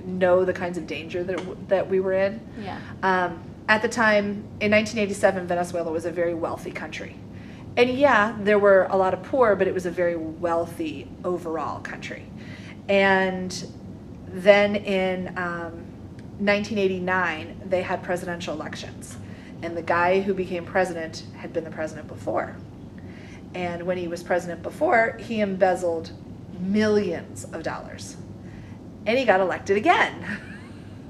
know the kinds of danger that we were in. Yeah. At the time, in 1987, Venezuela was a very wealthy country. And yeah, there were a lot of poor, but it was a very wealthy overall country. And then in 1989, they had presidential elections. And the guy who became president had been the president before. And when he was president before, he embezzled millions of dollars. And he got elected again.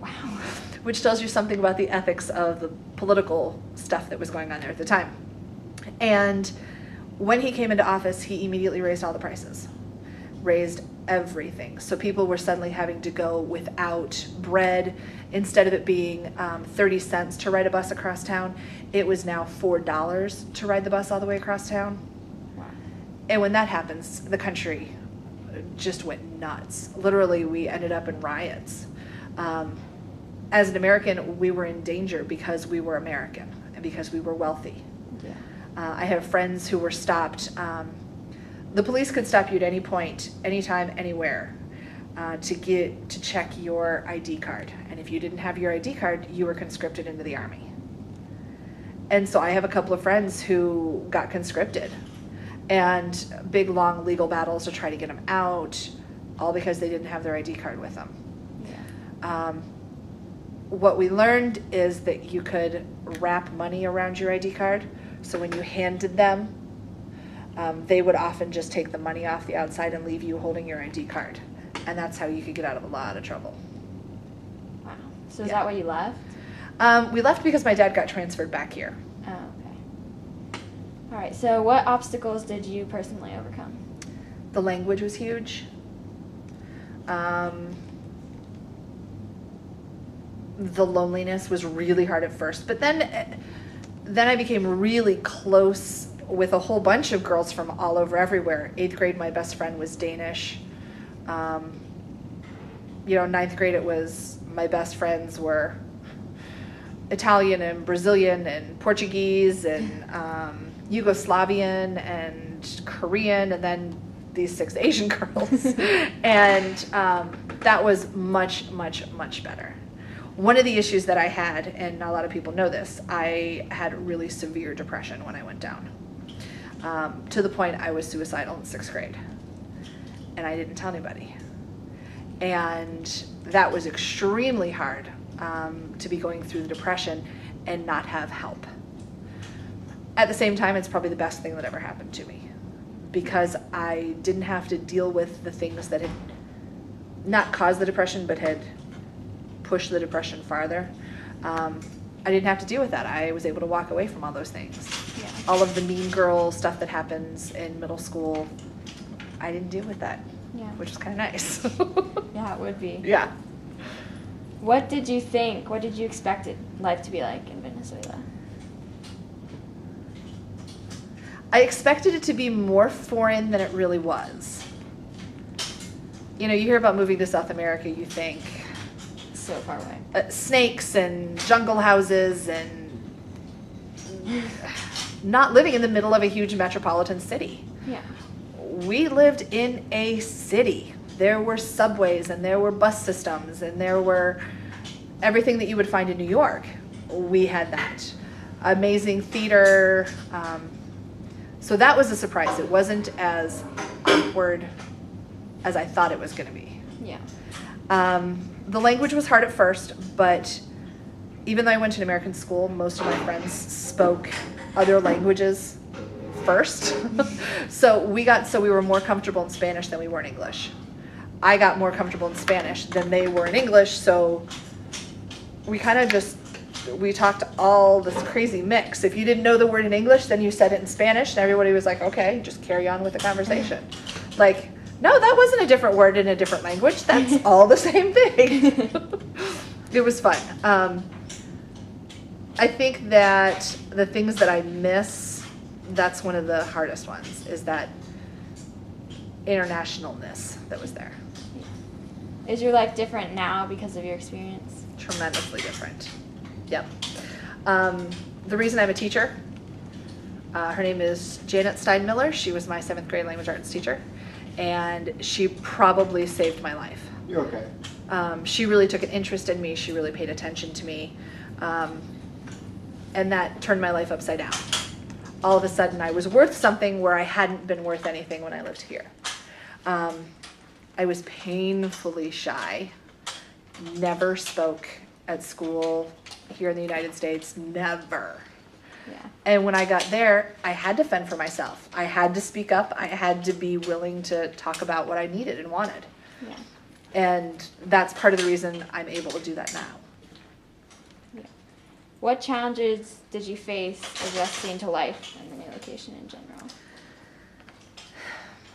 Wow. Which tells you something about the ethics of the political stuff that was going on there at the time. And when he came into office, he immediately raised all the prices, raised everything. So people were suddenly having to go without bread. Instead of it being 30 cents to ride a bus across town, it was now $4 to ride the bus all the way across town. Wow. And when that happens, the country just went nuts. Literally, we ended up in riots. As an American, we were in danger because we were American and because we were wealthy. Yeah. I have friends who were stopped. The police could stop you at any point, anytime, anywhere, to check your ID card. And if you didn't have your ID card, you were conscripted into the Army. And so I have a couple of friends who got conscripted, and big, long legal battles to try to get them out, all because they didn't have their ID card with them. Yeah. What we learned is that you could wrap money around your ID card, so when you handed them, they would often just take the money off the outside and leave you holding your ID card. And that's how you could get out of a lot of trouble. Wow. So is that why you left? We left because my dad got transferred back here. Oh, okay. All right. So what obstacles did you personally overcome? The language was huge. The loneliness was really hard at first, but then I became really close with a whole bunch of girls from all over everywhere. 8th grade, my best friend was Danish. 9th grade, it was my best friends were Italian and Brazilian and Portuguese and Yugoslavian and Korean, and then these 6 Asian girls. And that was much, much, much better. One of the issues that I had, and a lot of people know this, I had really severe depression when I went down. To the point I was suicidal in 6th grade. And I didn't tell anybody. And that was extremely hard, to be going through the depression and not have help. At the same time, it's probably the best thing that ever happened to me, because I didn't have to deal with the things that had not caused the depression, but had pushed the depression farther. I didn't have to deal with that. I was able to walk away from all those things. Yeah. All of the mean girl stuff that happens in middle school, I didn't deal with that. Yeah. Which is kind of nice. Yeah, it would be. Yeah. What did you think? What did you expect life to be like in Venezuela? I expected it to be more foreign than it really was. You hear about moving to South America, you think So far away. Snakes and jungle houses and not living in the middle of a huge metropolitan city. Yeah. We lived in a city. There were subways and there were bus systems and there were everything that you would find in New York. We had that. Amazing theater. So that was a surprise. It wasn't as awkward as I thought it was going to be. Yeah. The language was hard at first, but even though I went to an American school, most of my friends spoke other languages first. So we were more comfortable in Spanish than we were in English. I got more comfortable in Spanish than they were in English, so we kind of we talked all this crazy mix. If you didn't know the word in English, then you said it in Spanish, and everybody was like, okay, just carry on with the conversation. Like, no, that wasn't a different word in a different language. That's all the same thing. It was fun. I think that the things that I miss, that's one of the hardest ones, is that internationalness that was there. Is your life different now because of your experience? Tremendously different. Yep. The reason I'm a teacher, her name is Janet Steinmiller. She was my 7th grade language arts teacher, and she probably saved my life. You're okay. She really took an interest in me. She really paid attention to me. And that turned my life upside down. All of a sudden, I was worth something where I hadn't been worth anything when I lived here. I was painfully shy, never spoke at school here in the United States, never. Yeah. And when I got there, I had to fend for myself. I had to speak up. I had to be willing to talk about what I needed and wanted. Yeah. And that's part of the reason I'm able to do that now. Yeah. What challenges did you face adjusting to life in the new location in general?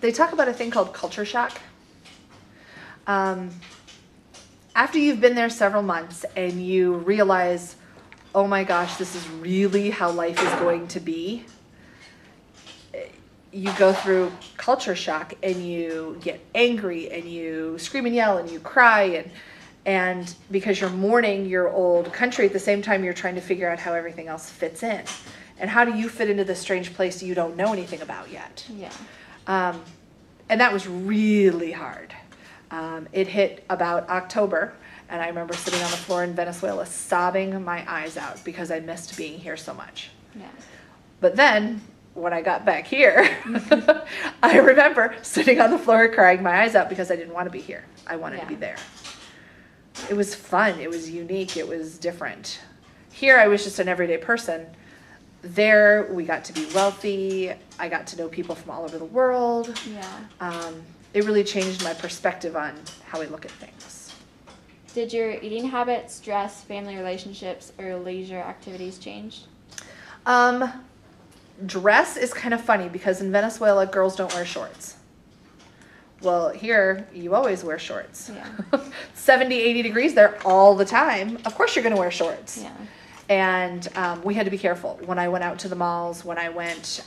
They talk about a thing called culture shock. After you've been there several months and you realize, oh my gosh, this is really how life is going to be, you go through culture shock and you get angry and you scream and yell and you cry and because you're mourning your old country at the same time you're trying to figure out how everything else fits in. And how do you fit into this strange place you don't know anything about yet? Yeah. And that was really hard. It hit about October, and I remember sitting on the floor in Venezuela sobbing my eyes out because I missed being here so much. Yeah. But then, when I got back here, I remember sitting on the floor crying my eyes out because I didn't want to be here. I wanted to be there. It was fun. It was unique. It was different. Here, I was just an everyday person. There, we got to be wealthy. I got to know people from all over the world. Yeah. It really changed my perspective on how I look at things. Did your eating habits, stress, family relationships, or leisure activities change? Dress is kind of funny because in Venezuela, girls don't wear shorts. Well, here, you always wear shorts. Yeah. 70, 80 degrees there all the time. Of course you're going to wear shorts. Yeah. And we had to be careful. When I went out to the malls, when I went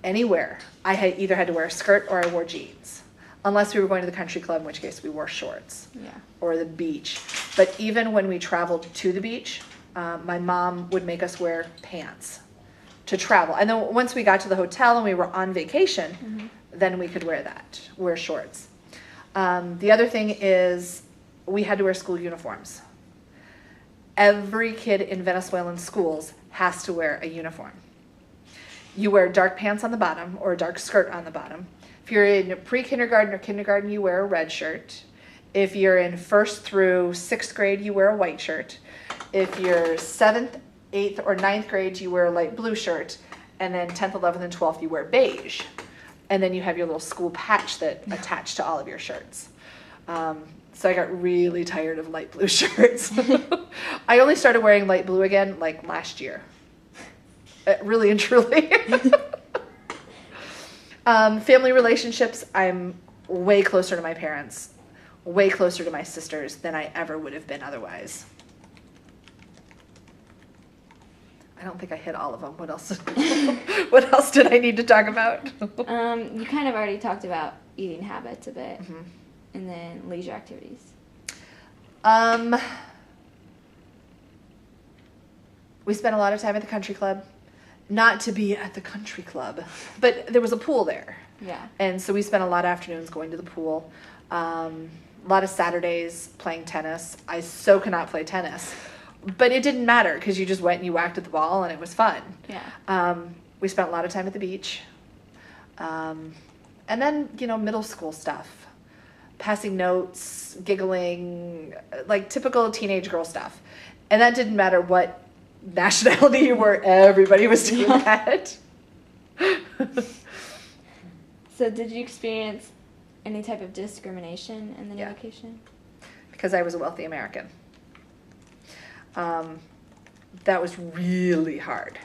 anywhere, I had either had to wear a skirt or I wore jeans. Unless we were going to the country club, in which case we wore shorts. Yeah. Or the beach. But even when we traveled to the beach, my mom would make us wear pants to travel. And then once we got to the hotel and we were on vacation, then we could wear shorts. The other thing is we had to wear school uniforms. Every kid in Venezuelan schools has to wear a uniform. You wear dark pants on the bottom or a dark skirt on the bottom. If you're in pre-kindergarten or kindergarten, you wear a red shirt. If you're in 1st through 6th grade, you wear a white shirt. If you're 7th, 8th, or 9th grade, you wear a light blue shirt. And then 10th, 11th, and 12th, you wear beige. And then you have your little school patch that attached to all of your shirts. So I got really tired of light blue shirts. I only started wearing light blue again like last year. Really and truly. Family relationships, I'm way closer to my parents, way closer to my sisters than I ever would have been otherwise. I don't think I hit all of them. What else? What else did I need to talk about? You kind of already talked about eating habits a bit, and then leisure activities. We spent a lot of time at the country club. Not to be at the country club, but there was a pool there. Yeah. And so we spent a lot of afternoons going to the pool. A lot of Saturdays playing tennis. I so cannot play tennis. But it didn't matter because you just went and you whacked at the ball and it was fun. Yeah. We spent a lot of time at the beach. And then, middle school stuff. Passing notes, giggling, like typical teenage girl stuff. And that didn't matter what nationality you were, everybody was doing that. So did you experience any type of discrimination in the new location? Because I was a wealthy American. That was really hard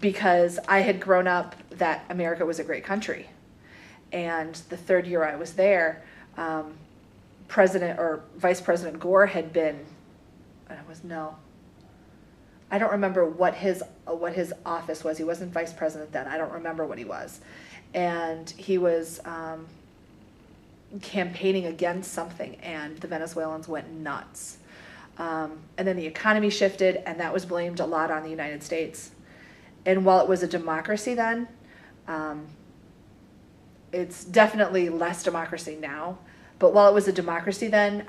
because I had grown up that America was a great country. And the 3rd year I was there, President or Vice President Gore had been, I don't remember what his office was. He wasn't vice president then. I don't remember what he was. And he was campaigning against something, and the Venezuelans went nuts. And then the economy shifted, and that was blamed a lot on the United States. And while it was a democracy then, it's definitely less democracy now, but while it was a democracy then,